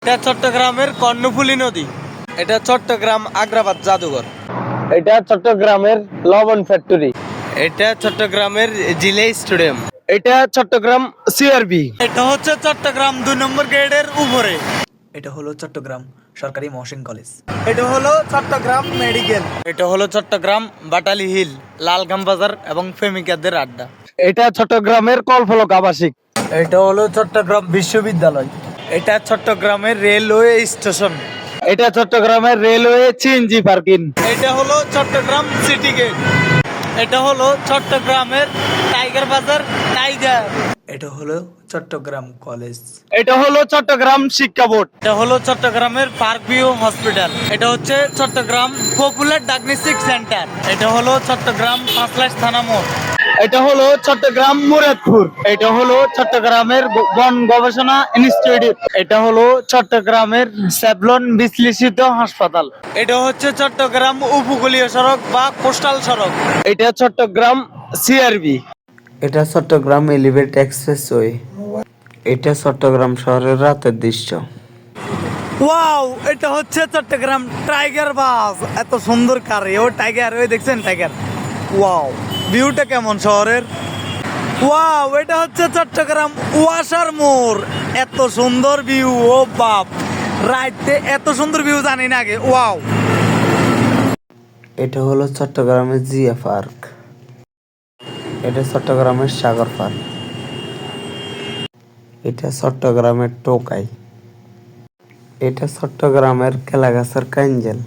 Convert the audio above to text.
এটা চট্টগ্রামের কর্ণফুলী নদী। এটা চট্টগ্রাম আগ্রাবাদ জাদুঘর। এটা চট্টগ্রামের লবণ ফ্যাক্টরি। এটা চট্টগ্রামের জিলে স্টেডিয়াম। এটা চট্টগ্রাম সিআরবি। এটা হচ্ছে চট্টগ্রাম 2 নম্বর গেটের উপরে। এটা হলো চট্টগ্রাম সরকারি মহসিন কলেজ। এটা হলো চট্টগ্রাম মেডিকেল। এটা হলো চট্টগ্রাম বাটালি হিল, লালগাম বাজার এবং প্রেমিকাদের আড্ডা। এটা চট্টগ্রামের কলফলক আবাসিক। এটা হলো চট্টগ্রাম বিশ্ববিদ্যালয়। এটা চট্টগ্রামের রেলওয়ে স্টেশন। এটা চট্টগ্রামের রেলওয়ে সিএনজি পার্কিং। এটা হলো চট্টগ্রাম সিটি গেট। এটা হলো চট্টগ্রামের টাইগার বাজার টাইগার। এটা হলো চট্টগ্রাম কলেজ। এটা হলো চট্টগ্রাম শিক্ষা বোর্ড। এটা হলো চট্টগ্রামের পার্ক ভিউ হসপিটাল। এটা হচ্ছে চট্টগ্রাম পপুলার ডায়াগনস্টিক সেন্টার। এটা হলো চট্টগ্রাম পাঁচলাইশ থানা মোড়। এটা হলো চট্টগ্রাম মুরাদপুর। এটা হলো চট্টগ্রামের বন গবেষণা ইনস্টিটিউট। এটা হলো চট্টগ্রামের স্যাভলন বিশ্লেষিত হাসপাতাল। এটা হচ্ছে চট্টগ্রাম উপকূলীয় সড়ক বা কোস্টাল সড়ক। এটা চট্টগ্রাম সিআরবি। এটা চট্টগ্রাম এলিভেটেড এক্সপ্রেসওয়ে। এটা চট্টগ্রাম শহরের রাতের দৃশ্য। ওয়াও, এটা হচ্ছে চট্টগ্রাম টাইগার বাস। এত সুন্দর কার, ও টাইগার, ওই দেখছেন টাইগার। ওয়াও, ভিউটা কেমন শহরের। ওয়াও, এটা হচ্ছে চট্টগ্রাম ওয়াসার মোড়। এত সুন্দর ভিউ, ও বাপ, রাইতে এত সুন্দর ভিউ জানি না আগে। ওয়াও। এটা হলো চট্টগ্রামের জিয়া পার্ক। এটা চট্টগ্রামের সাগর পার্ক। এটা চট্টগ্রামের টোকাই। এটা চট্টগ্রামের কেলাগাছার কাঞ্জেল।